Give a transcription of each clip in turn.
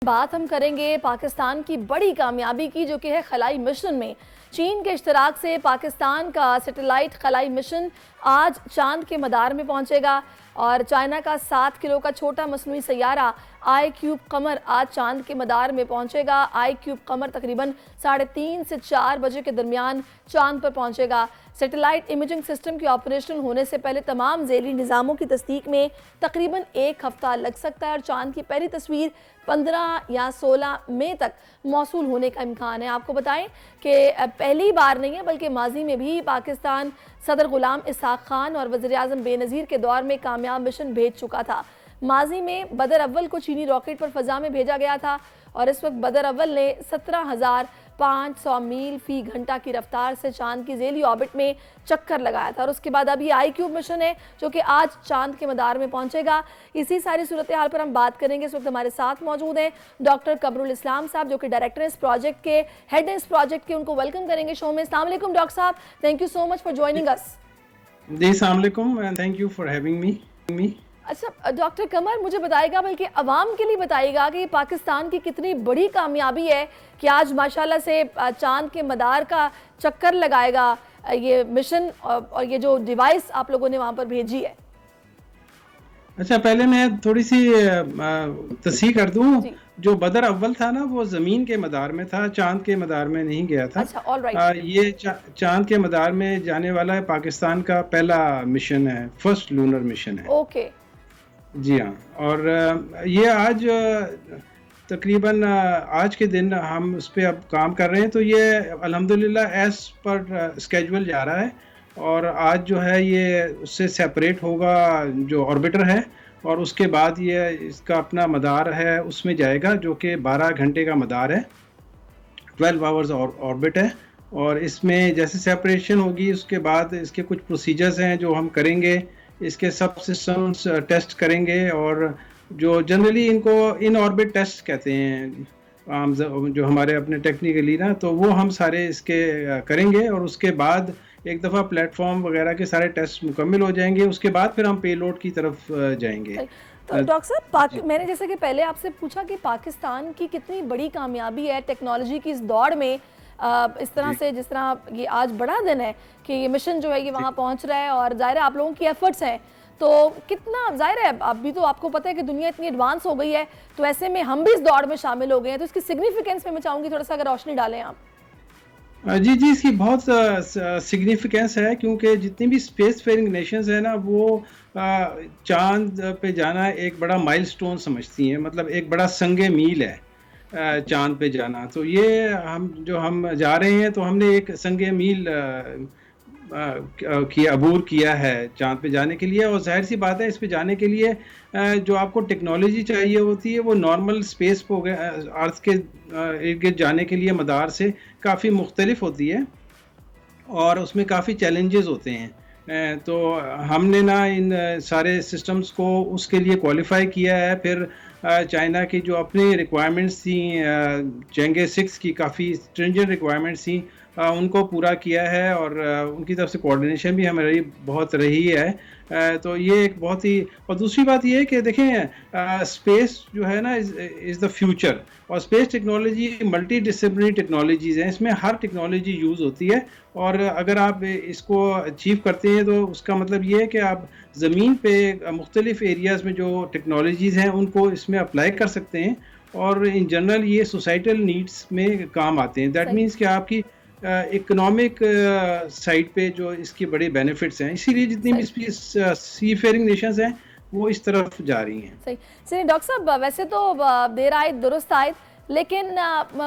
बात हम करेंगे पाकिस्तान की बड़ी कामयाबी की, जो कि है खलाई मिशन में। चीन के इश्तराक से पाकिस्तान का सैटेलाइट खलाई मिशन आज चांद के मदार में पहुंचेगा और चाइना का 7 किलो का छोटा मसनूई सैयारा iCube कमर आज चांद के मदार में पहुंचेगा। iCube कमर तकरीबन 3:30 से 4 बजे के दरमियान चांद पर पहुंचेगा। सैटेलाइट इमेजिंग सिस्टम के ऑपरेशनल होने से पहले तमाम ज़ेली निज़ामों की तस्दीक में तकरीबन 1 हफ्ता लग सकता है और चांद की पहली तस्वीर 15 या 16 मई तक मौसूल होने का इम्कान है। आपको बताएं कि पहली बार नहीं है बल्कि माजी में भी पाकिस्तान सदर गुलाम इसहाक खान और वज़ीर आज़म बेनज़ीर के दौर में कामयाब मिशन भेज चुका था। माजी में बदर अव्वल को चीनी रॉकेट पर फ़ज़ा में भेजा गया था और इस वक्त बदर अव्वल ने 17,500 मील फ़ी घंटा की रफ्तार से चांद की ज़ेली ऑर्बिट में चक्कर लगाया था और उसके बाद अब ये iCube मिशन है जो कि आज चांद के मदार में पहुंचेगा। इसी सारी सूरत हाल पर हम बात करेंगे। इस वक्त हमारे साथ मौजूद हैं डॉक्टर कमरुल इस्लाम साहब, जो कि डायरेक्टर इस प्रोजेक्ट के, हेड इस प्रोजेक्ट के। उनको वेलकम करेंगे शो में। अस्सलाम वालेकुम डॉक्टर साहब, thank you so much for joining us. जी अस्सलाम वालेकुम and thank you for having me. अच्छा डॉक्टर कमर, मुझे बताइएगा, बल्कि अवाम के लिए बताइएगा कि पाकिस्तान की कितनी बड़ी कामयाबी है कि आज माशाल्लाह से चांद के मदार का चक्कर लगाएगा ये मिशन और ये जो डिवाइस आप लोगों ने वहाँ पर भेजी है। अच्छा, पहले मैं थोड़ी सी तस्हीह कर दूं। जो बदर अव्वल था ना, वो ज़मीन के मदार में था, चांद के मदार में नहीं गया था। अच्छा, ऑल राइट। ये चांद के मदार में जाने वाला है पाकिस्तान का पहला मिशन है, फर्स्ट लूनर मिशन है। ओके जी हाँ। और ये आज तकरीबन आज के दिन हम उस पर अब काम कर रहे हैं, तो ये अल्हम्दुलिल्लाह एज पर स्केड्यूल जा रहा है। और आज जो है ये उससे सेपरेट होगा जो ऑर्बिटर है, और उसके बाद ये इसका अपना मदार है उसमें जाएगा, जो कि 12 घंटे का मदार है, 12 आवर्स ऑर्बिट है। और इसमें जैसे सेपरेशन होगी उसके बाद इसके कुछ प्रोसीजर्स हैं जो हम करेंगे। इसके सब सिस्टम्स टेस्ट करेंगे, और जो जनरली इनको इन ऑर्बिट टेस्ट कहते हैं जो हमारे अपने टेक्निकली ना, तो वो हम सारे इसके करेंगे। और उसके बाद एक दफ़ा प्लेटफॉर्म वगैरह के सारे टेस्ट मुकम्मल हो जाएंगे, उसके बाद फिर हम पेलोड की तरफ जाएंगे। तो डॉक्टर साहब, मैंने जैसे कि पहले आपसे पूछा कि पाकिस्तान की कितनी बड़ी कामयाबी है टेक्नोलॉजी की इस दौड़ में, इस तरह से जिस तरह ये आज बड़ा दिन है कि ये मिशन जो है ये वहाँ पहुँच रहा है और ज़ाहिर है आप लोगों की एफर्ट्स हैं, तो कितना ज़ाहिर है अभी तो आपको पता है कि दुनिया इतनी एडवांस हो गई है, तो ऐसे में हम भी इस दौड़ में शामिल हो गए हैं, तो इसकी सिग्निफिकेंस पे मैं चाहूँगी थोड़ा सा अगर रोशनी डालें आप। जी जी, इसकी बहुत सिग्निफिकेंस है, क्योंकि जितनी भी स्पेस फेयरिंग नेशंस है ना, वो चांद पे जाना एक बड़ा माइलस्टोन समझती हैं, मतलब एक बड़ा संगे मील है चांद पे जाना। तो ये हम जा रहे हैं, तो हमने एक संगे मील अबूर किया है चांद पे जाने के लिए। और जाहिर सी बात है, इस पे जाने के लिए जो आपको टेक्नोलॉजी चाहिए होती है वो नॉर्मल स्पेस पे अर्थ के इर्द गिर्द जाने के लिए मदार से काफ़ी मुख्तलिफ होती है, और उसमें काफ़ी चैलेंजेस होते हैं। तो हमने ना इन सारे सिस्टम्स को उसके लिए क्वालिफाई किया है। फिर चाइना की जो अपनी रिक्वायरमेंट्स थी, चेंगे 6 की काफ़ी स्ट्रिंजेंट रिक्वायरमेंट्स थी, उनको पूरा किया है, और उनकी तरफ से कोऑर्डिनेशन भी हमारी बहुत रही है। तो ये एक बहुत ही, और दूसरी बात ये है कि देखें स्पेस जो है ना इज़ द फ्यूचर, और space technology multi disciplinary technologies हैं, इसमें हर टेक्नोलॉजी यूज़ होती है। और अगर आप इसको अचीव करते हैं तो उसका मतलब ये है कि आप ज़मीन पे मुख्तलिफ एरियाज़ में जो टेक्नोलॉजीज़ हैं उनको इसमें अप्लाई कर सकते हैं, और इन जनरल ये सोसाइटल नीड्स में काम आते हैं। दैट मीन्स कि आपकी इकोनॉमिक साइड पे जो इसके बड़े बेनिफिट्स हैं, इसीलिए जितनी भी सी फेयरिंग नेशंस हैं वो इस तरफ जा रही हैं। सही सही डॉक्टर साहब, वैसे तो देर आए दुरुस्त आए, लेकिन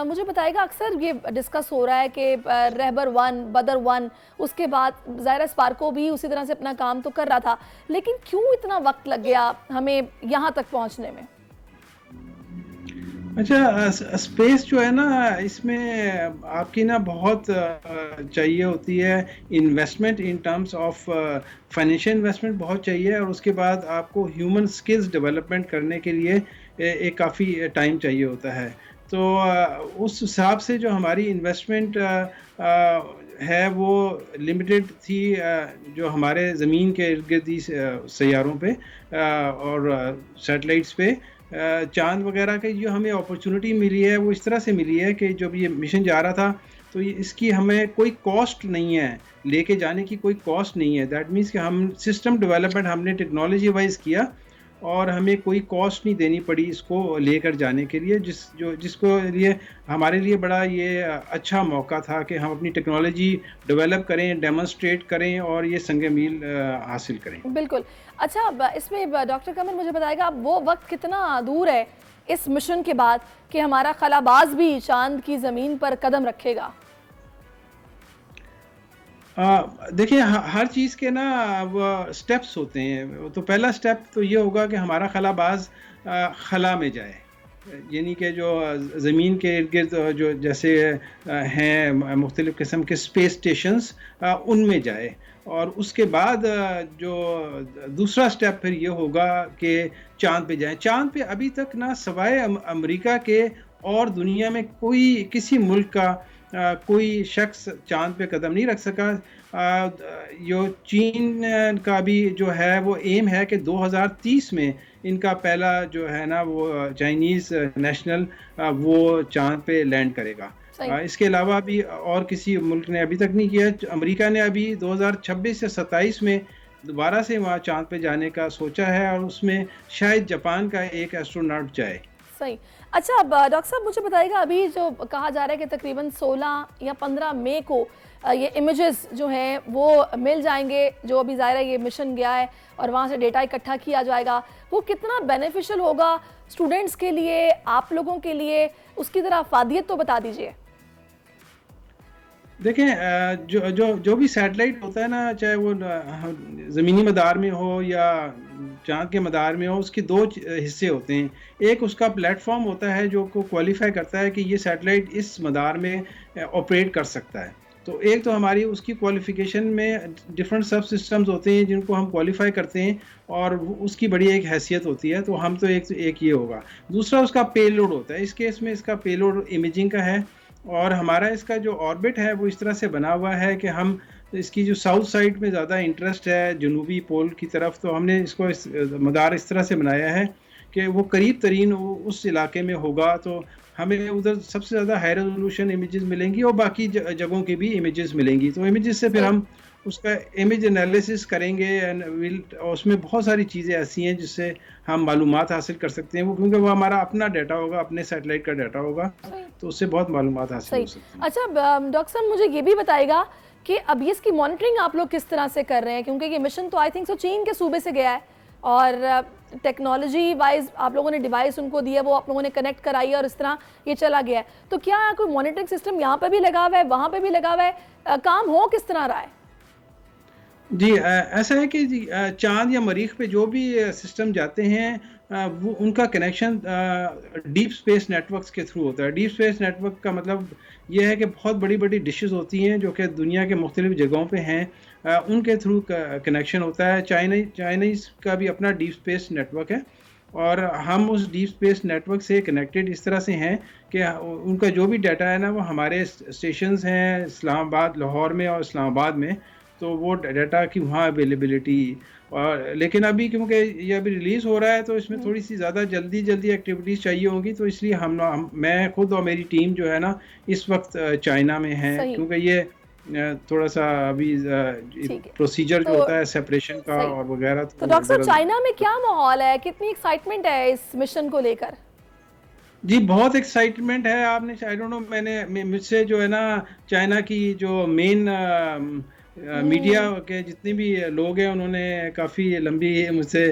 मुझे बताइएगा, अक्सर ये डिस्कस हो रहा है कि रहबर 1, बदर 1, उसके बाद ज़ाहिर स्पार्को भी उसी तरह से अपना काम तो कर रहा था, लेकिन क्यों इतना वक्त लग गया हमें यहाँ तक पहुँचने में? अच्छा, स्पेस जो है ना, इसमें आपकी ना बहुत चाहिए होती है investment, in terms of financial investment बहुत चाहिए, और उसके बाद आपको ह्यूमन स्किल्स डेवलपमेंट करने के लिए एक काफ़ी टाइम चाहिए होता है। तो उस हिसाब से जो हमारी इन्वेस्टमेंट है वो लिमिटेड थी, जो हमारे ज़मीन के इर्द गिर्द सैयारों पे और सैटेलाइट्स पे। चाँद वगैरह की जो हमें अपॉर्चुनिटी मिली है वो इस तरह से मिली है कि जब ये मिशन जा रहा था तो ये इसकी हमें कोई कॉस्ट नहीं है, लेके जाने की कोई कॉस्ट नहीं है। दैट मीन्स कि हम सिस्टम डेवलपमेंट हमने टेक्नोलॉजी वाइज किया और हमें कोई कॉस्ट नहीं देनी पड़ी इसको लेकर जाने के लिए, जिसको लिए हमारे लिए बड़ा ये अच्छा मौका था कि हम अपनी टेक्नोलॉजी डेवलप करें, डेमोन्स्ट्रेट करें और ये संग मील हासिल करें। बिल्कुल। अच्छा, इसमें डॉक्टर कमर मुझे बताएगा, अब वो वक्त कितना दूर है इस मिशन के बाद कि हमारा खलाबाज भी चांद की ज़मीन पर कदम रखेगा? देखिए हर चीज़ के ना वो स्टेप्स होते हैं। तो पहला स्टेप तो ये होगा कि हमारा खलाबाज खला में जाए, यानी कि जो ज़मीन के इर्द गिर्द जो जैसे हैं मुख्तलिफ़ किस्म के स्पेस स्टेशंस उनमें जाए। और उसके बाद जो दूसरा स्टेप फिर ये होगा कि चाँद पे जाएं। चाँद पे अभी तक ना सवाए अमेरिका के और दुनिया में कोई किसी मुल्क का कोई शख्स चाँद पे कदम नहीं रख सका। यो चीन का भी जो है वो एम है कि 2030 में इनका पहला जो है ना वो चाइनीज़ नेशनल वो चाँद पे लैंड करेगा। इसके अलावा भी और किसी मुल्क ने अभी तक नहीं किया। अमेरिका ने अभी 2026 से 27 में दोबारा से वहाँ चाँद पे जाने का सोचा है और उसमें शायद जापान का एक एस्ट्रोनॉट जाए। सही। अच्छा, अब डॉक्टर साहब मुझे बताइएगा, अभी जो कहा जा रहा है कि तकरीबन 16 या 15 मई को ये इमेजेस जो हैं वो मिल जाएंगे, जो अभी ज़ाहिर है ये मिशन गया है और वहाँ से डेटा इकट्ठा किया जाएगा, वो कितना बेनिफिशियल होगा स्टूडेंट्स के लिए, आप लोगों के लिए, उसकी ज़रा अफादियत तो बता दीजिए। देखें जो भी सैटेलाइट होता है ना, चाहे वो ज़मीनी मदार में हो या चाँद के मदार में हो, उसके दो हिस्से होते हैं। एक उसका प्लेटफॉर्म होता है जो को क्वालिफाई करता है कि ये सैटेलाइट इस मदार में ऑपरेट कर सकता है। तो एक तो हमारी उसकी क्वालिफिकेशन में डिफरेंट सब सिस्टम्स होते हैं जिनको हम क्वालिफाई करते हैं और उसकी बड़ी एक हैसियत होती है। तो हम तो एक ये होगा। दूसरा उसका पेलोड होता है। इस केस में इसका पेलोड इमेजिंग का है और हमारा इसका जो ऑर्बिट है वो इस तरह से बना हुआ है कि हम इसकी जो साउथ साइड में ज़्यादा इंटरेस्ट है जनूबी पोल की तरफ, तो हमने इसको मदार इस तरह से बनाया है कि वो करीब तरीन उस इलाके में होगा। तो हमें उधर सबसे ज़्यादा हाई रेजोल्यूशन इमेजेस मिलेंगी और बाकी जगहों की भी इमेजेस मिलेंगी। तो इमेजेस से फिर हम उसका इमेज एनालिसिस करेंगे एंड उसमें बहुत सारी चीज़ें ऐसी हैं जिससे हम मालूमात हासिल कर सकते हैं, वो क्योंकि वो हमारा अपना डाटा होगा, अपने सैटेलाइट का डाटा होगा, तो उससे बहुत मालूमात हासिल हो सकती है। अच्छा डॉक्टर साहब, मुझे ये भी बताएगा कि अब इसकी मॉनिटरिंग आप लोग किस तरह से कर रहे हैं, क्योंकि ये मिशन तो आई थिंक सो चीन के सूबे से गया है और टेक्नोलॉजी वाइज आप लोगों ने डिवाइस उनको दिया, वो आप लोगों ने कनेक्ट कराई है और इस तरह ये चला गया है। तो क्या कोई मॉनिटरिंग सिस्टम यहाँ पे भी लगा हुआ है, वहाँ पे भी लगा हुआ है, काम हो किस तरह रहा है? जी ऐसा है कि चाँद या मरीख पे जो भी सिस्टम जाते हैं वो उनका कनेक्शन डीप स्पेस नेटवर्क्स के थ्रू होता है। डीप स्पेस नेटवर्क का मतलब ये है कि बहुत बड़ी बड़ी डिशेस होती हैं जो कि दुनिया के मुख्तलिफ जगहों पे हैं, उनके थ्रू कनेक्शन होता है। चाइनीज़ का भी अपना डीप स्पेस नेटवर्क है और हम उस डीप स्पेस नेटवर्क से कनेक्टेड इस तरह से हैं कि उनका जो भी डाटा है ना वो हमारे स्टेशंस हैं इस्लामाबाद, लाहौर में और इस्लामाबाद में, तो वो डाटा की वहाँ अवेलेबिलिटी। और लेकिन अभी क्योंकि ये अभी रिलीज़ हो रहा है तो इसमें थोड़ी सी ज़्यादा जल्दी एक्टिविटीज़ चाहिए होंगी, तो इसलिए मैं खुद और मेरी टीम जो है ना इस वक्त चाइना में है, क्योंकि ये थोड़ा सा अभी प्रोसीजर जो होता है सेपरेशन का और वगैरह। तो डॉक्टर साहब, चाइना में क्या माहौल है, कितनी एक्साइटमेंट है इस मिशन को लेकर? जी बहुत एक्साइटमेंट है। आपने आई डोंट नो, मुझसे जो है ना चाइना की जो मेन मीडिया के जितने भी लोग हैं उन्होंने काफ़ी लंबी मुझसे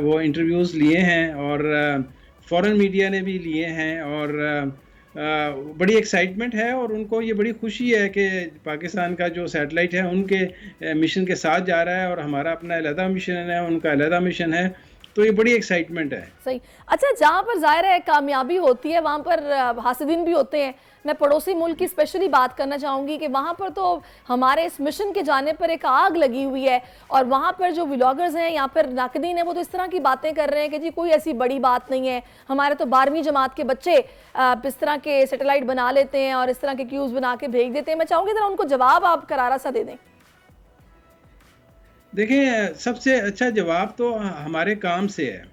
वो इंटरव्यूज़ लिए हैं और फॉरेन मीडिया ने भी लिए हैं और बड़ी एक्साइटमेंट है और उनको ये बड़ी खुशी है कि पाकिस्तान का जो सैटेलाइट है उनके मिशन के साथ जा रहा है और हमारा अपना अलहदा मिशन है, उनका अलहदा मिशन है, तो ये बड़ी एक्साइटमेंट है। सही। अच्छा, जहाँ पर जाहिर है कामयाबी होती है वहाँ पर हासिदीन भी होते हैं। मैं पड़ोसी मुल्क की स्पेशली बात करना चाहूँगी कि वहाँ पर तो हमारे इस मिशन के जाने पर एक आग लगी हुई है और वहाँ पर जो व्लॉगर्स हैं या फिर नाकदीन हैं वो तो इस तरह की बातें कर रहे हैं कि जी कोई ऐसी बड़ी बात नहीं है, हमारे तो 12वीं जमात के बच्चे इस तरह के सैटेलाइट बना लेते हैं और इस तरह के क्यूज़ बना के भेज देते हैं। मैं चाहूँगी ज़रा उनको जवाब आप करारा सा दे दें। देखिए सबसे अच्छा जवाब तो हमारे काम से है।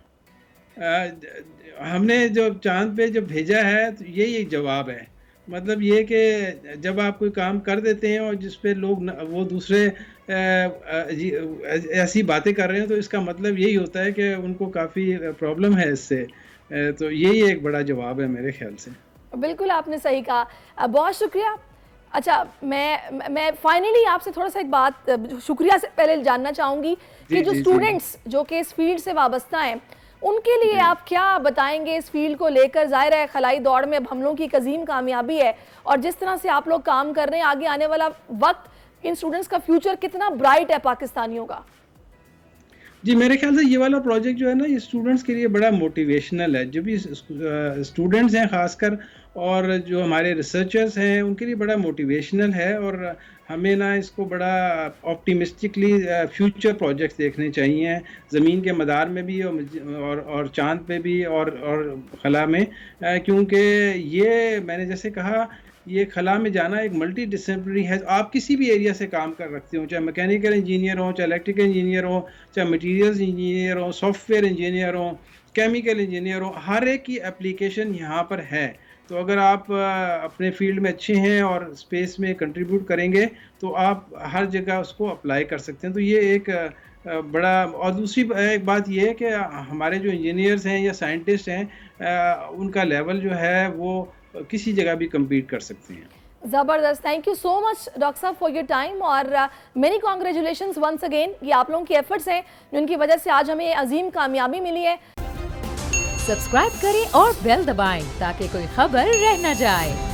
हमने जो चाँद पे जब भेजा है तो यही एक जवाब है। मतलब ये कि जब आप कोई काम कर देते हैं और जिस पे लोग वो दूसरे ऐसी बातें कर रहे हैं, तो इसका मतलब यही होता है कि उनको काफ़ी प्रॉब्लम है इससे। तो यही एक बड़ा जवाब है मेरे ख्याल से। बिल्कुल आपने सही कहा। बहुत शुक्रिया। अच्छा, मैं फाइनली आपसे थोड़ा-सा एक बात शुक्रिया से पहले जानना चाहूँगी कि जो स्टूडेंट्स जो कि इस फील्ड से वाबस्ता हैं, उनके लिए आप क्या बताएँगे इस फील्ड को लेकर? ज़ाहिर है खलाई दौड़ में अब हम लोगों की एक अज़ीम कामयाबी है और जिस तरह से आप लोग काम कर रहे हैं, आगे आने वाला वक़्त इन स्टूडेंट्स का फ्यूचर कितना ब्राइट है पाकिस्तानियों का? जी, मेरे ख़्याल से ये वाला प्रोजेक्ट जो है ना, ये स्टूडेंट्स के लिए बड़ा मोटिवेशनल है। जो भी स्टूडेंट्स हैं ख़ासकर, और जो हमारे रिसर्चर्स हैं, उनके लिए बड़ा मोटिवेशनल है। और हमें ना इसको बड़ा ऑप्टिमिस्टिकली फ्यूचर प्रोजेक्ट्स देखने चाहिए, ज़मीन के मदार में भी और चाँद पे भी और खला में, क्योंकि ये मैंने जैसे कहा, ये खला में जाना एक मल्टी डिसिप्लिनरी है। आप किसी भी एरिया से काम कर रखते हो, चाहे मैकेनिकल इंजीनियर हो, चाहे इलेक्ट्रिकल इंजीनियर हो, चाहे मटेरियल्स इंजीनियर हो, सॉफ्टवेयर इंजीनियर हो, केमिकल इंजीनियर हो, हर एक की एप्लीकेशन यहाँ पर है। तो अगर आप अपने फील्ड में अच्छे हैं और स्पेस में कंट्रीब्यूट करेंगे, तो आप हर जगह उसको अप्लाई कर सकते हैं। तो ये एक बड़ा, और दूसरी एक बात ये है कि हमारे जो इंजीनियर्स हैं या साइंटिस्ट हैं, उनका लेवल जो है वो किसी जगह भी कम्पीट कर सकते हैं। ज़बरदस्त। Thank you so much doctor साहब फॉर योर टाइम और मेनी कॉन्ग्रेचुलेशंस वंस अगेन। ये आप लोगों की एफर्ट्स हैं जिनकी वजह से आज हमें अजीम कामयाबी मिली है। सब्सक्राइब करें और बेल दबाएं ताकि कोई खबर रह न जाए।